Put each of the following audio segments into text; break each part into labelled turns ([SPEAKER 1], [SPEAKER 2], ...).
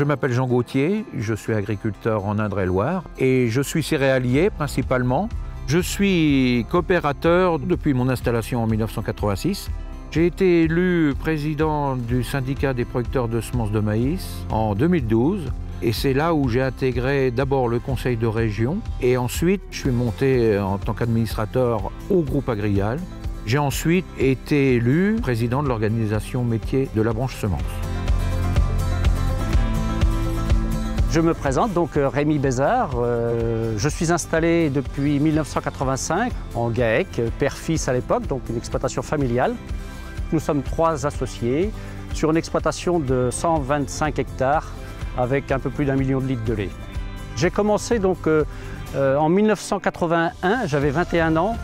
[SPEAKER 1] Je m'appelle Jean Gauthier, je suis agriculteur en Indre-et-Loire et je suis céréalier principalement. Je suis coopérateur depuis mon installation en 1986. J'ai été élu président du syndicat des producteurs de semences de maïs en 2012 et c'est là où j'ai intégré d'abord le conseil de région et ensuite je suis monté en tant qu'administrateur au groupe Agrial. J'ai ensuite été élu président de l'organisation métier de la branche semences.
[SPEAKER 2] Je me présente, donc Rémi Bézard. Je suis installé depuis 1985 en GAEC, père-fils à l'époque, donc une exploitation familiale. Nous sommes 3 associés sur une exploitation de 125 hectares avec un peu plus d'1 million de litres de lait. J'ai commencé donc en 1981, j'avais 21 ans.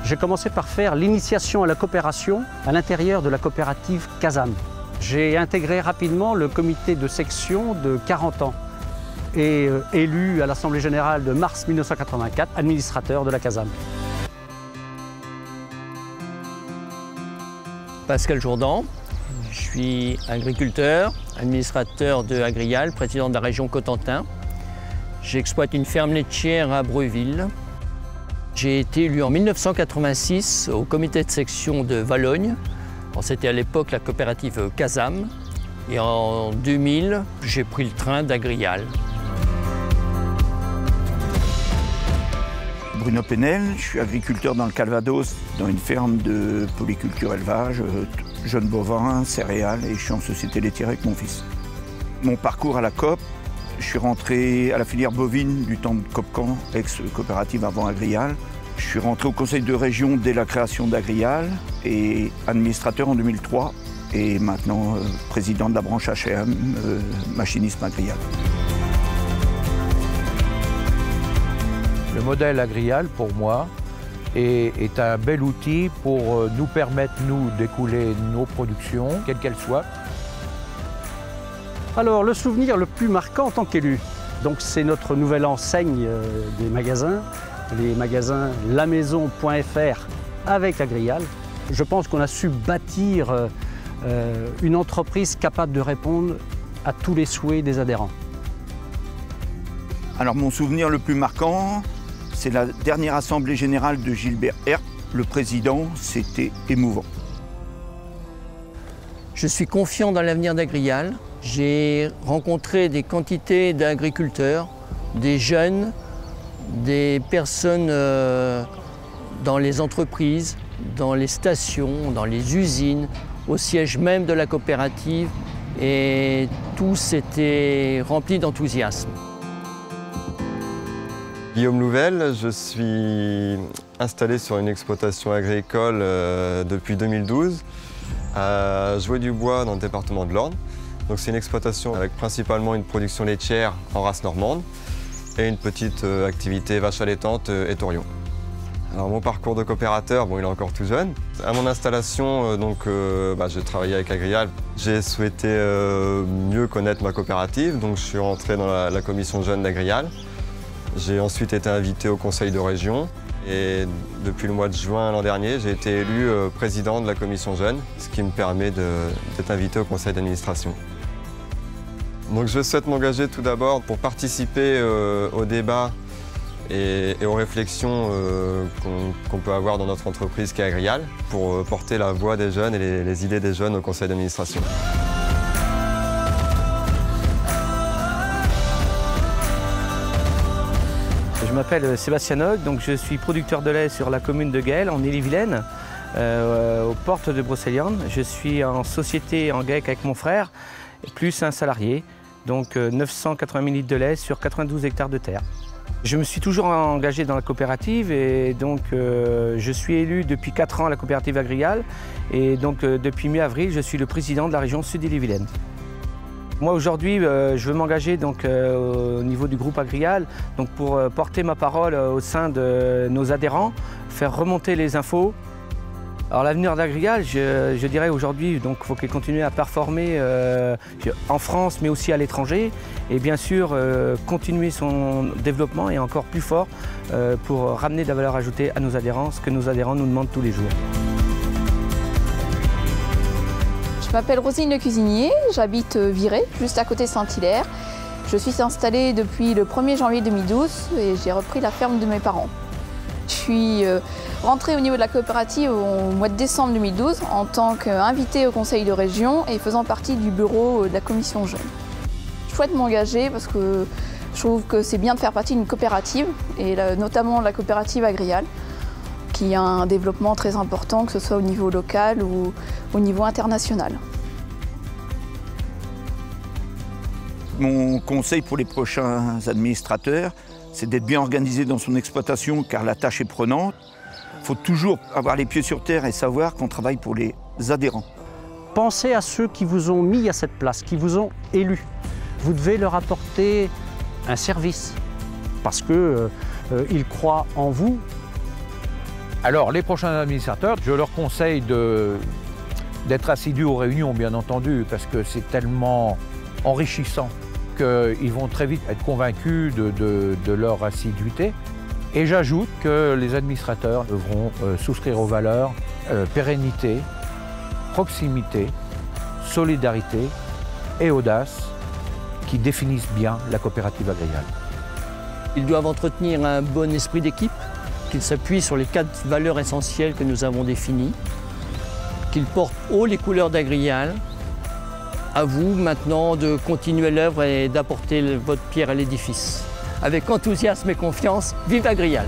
[SPEAKER 2] J'ai commencé par faire l'initiation à la coopération à l'intérieur de la coopérative Casam. J'ai intégré rapidement le comité de section de 40 ans. Et élu à l'Assemblée générale de mars 1984, administrateur de la Casam.
[SPEAKER 3] Pascal Jourdan, je suis agriculteur, administrateur de Agrial, président de la région Cotentin. J'exploite une ferme laitière à Breuil-Ville. J'ai été élu en 1986 au comité de section de Valognes. C'était à l'époque la coopérative Casam. Et en 2000, j'ai pris le train d'Agrial.
[SPEAKER 4] Bruno Penel, je suis agriculteur dans le Calvados, dans une ferme de polyculture élevage, jeunes bovins, céréales, et je suis en société laitière avec mon fils. Mon parcours à la COP, je suis rentré à la filière bovine du temps de Copcan, ex-coopérative avant Agrial. Je suis rentré au conseil de région dès la création d'Agrial et administrateur en 2003 et maintenant président de la branche H&M, machinisme Agrial.
[SPEAKER 1] Le modèle Agrial, pour moi, est un bel outil pour nous permettre, nous, d'écouler nos productions, quelles qu'elles soient.
[SPEAKER 2] Alors, le souvenir le plus marquant en tant qu'élu, donc c'est notre nouvelle enseigne des magasins, les magasins lamaison.fr avec Agrial. Je pense qu'on a su bâtir une entreprise capable de répondre à tous les souhaits des adhérents.
[SPEAKER 4] Alors, mon souvenir le plus marquant, c'est la dernière assemblée générale de Gilbert Herp. Le président, c'était émouvant.
[SPEAKER 3] Je suis confiant dans l'avenir d'Agrial. J'ai rencontré des quantités d'agriculteurs, des jeunes, des personnes dans les entreprises, dans les stations, dans les usines, au siège même de la coopérative. Et tous étaient remplis d'enthousiasme.
[SPEAKER 5] Guillaume Louvel, je suis installé sur une exploitation agricole depuis 2012 à Joué-du-Bois dans le département de l'Orne. C'est une exploitation avec principalement une production laitière en race normande et une petite activité vache allaitante et taurion. Alors, mon parcours de coopérateur, il est encore tout jeune. À mon installation, j'ai travaillé avec Agrial. J'ai souhaité mieux connaître ma coopérative, donc je suis rentré dans la commission jeune d'Agrial. J'ai ensuite été invité au conseil de région et depuis le mois de juin l'an dernier, j'ai été élu président de la commission jeune, ce qui me permet d'être invité au conseil d'administration. Donc je souhaite m'engager tout d'abord pour participer au débat et aux réflexions qu'on peut avoir dans notre entreprise qui est Agrial, pour porter la voix des jeunes et les idées des jeunes au conseil d'administration.
[SPEAKER 6] Je m'appelle Sébastien Hogg, donc je suis producteur de lait sur la commune de Gaël, en Ille-et-Vilaine, aux portes de Brocéliande. Je suis en société en GAEC avec mon frère, plus un salarié, donc 980 000 litres de lait sur 92 hectares de terre. Je me suis toujours engagé dans la coopérative et donc je suis élu depuis 4 ans à la coopérative Agrial et donc depuis mi-avril, je suis le président de la région Sud-Ille-et-Vilaine. Moi aujourd'hui, je veux m'engager au niveau du groupe Agrial pour porter ma parole au sein de nos adhérents, faire remonter les infos. Alors l'avenir d'Agrial, je dirais aujourd'hui, il faut qu'il continue à performer en France mais aussi à l'étranger et bien sûr continuer son développement et encore plus fort pour ramener de la valeur ajoutée à nos adhérents, ce que nos adhérents nous demandent tous les jours.
[SPEAKER 7] Je m'appelle Roselyne Le Cuisinier, j'habite Viré, juste à côté de Saint-Hilaire. Je suis installée depuis le 1er janvier 2012 et j'ai repris la ferme de mes parents. Je suis rentrée au niveau de la coopérative au mois de décembre 2012 en tant qu'invitée au conseil de région et faisant partie du bureau de la commission jeune. Je souhaite m'engager parce que je trouve que c'est bien de faire partie d'une coopérative, et notamment la coopérative Agrial, qui a un développement très important, que ce soit au niveau local ou au niveau international.
[SPEAKER 4] Mon conseil pour les prochains administrateurs, c'est d'être bien organisé dans son exploitation car la tâche est prenante. Il faut toujours avoir les pieds sur terre et savoir qu'on travaille pour les adhérents.
[SPEAKER 2] Pensez à ceux qui vous ont mis à cette place, qui vous ont élu. Vous devez leur apporter un service parce qu'ils croient en vous.
[SPEAKER 1] Alors, les prochains administrateurs, je leur conseille d'être assidus aux réunions, bien entendu, parce que c'est tellement enrichissant qu'ils vont très vite être convaincus de leur assiduité. Et j'ajoute que les administrateurs devront souscrire aux valeurs pérennité, proximité, solidarité et audace qui définissent bien la coopérative Agrial.
[SPEAKER 3] Ils doivent entretenir un bon esprit d'équipe, qu'ils s'appuient sur les 4 valeurs essentielles que nous avons définies, qu'ils portent haut les couleurs d'Agrial. À vous maintenant de continuer l'œuvre et d'apporter votre pierre à l'édifice. Avec enthousiasme et confiance, vive Agrial!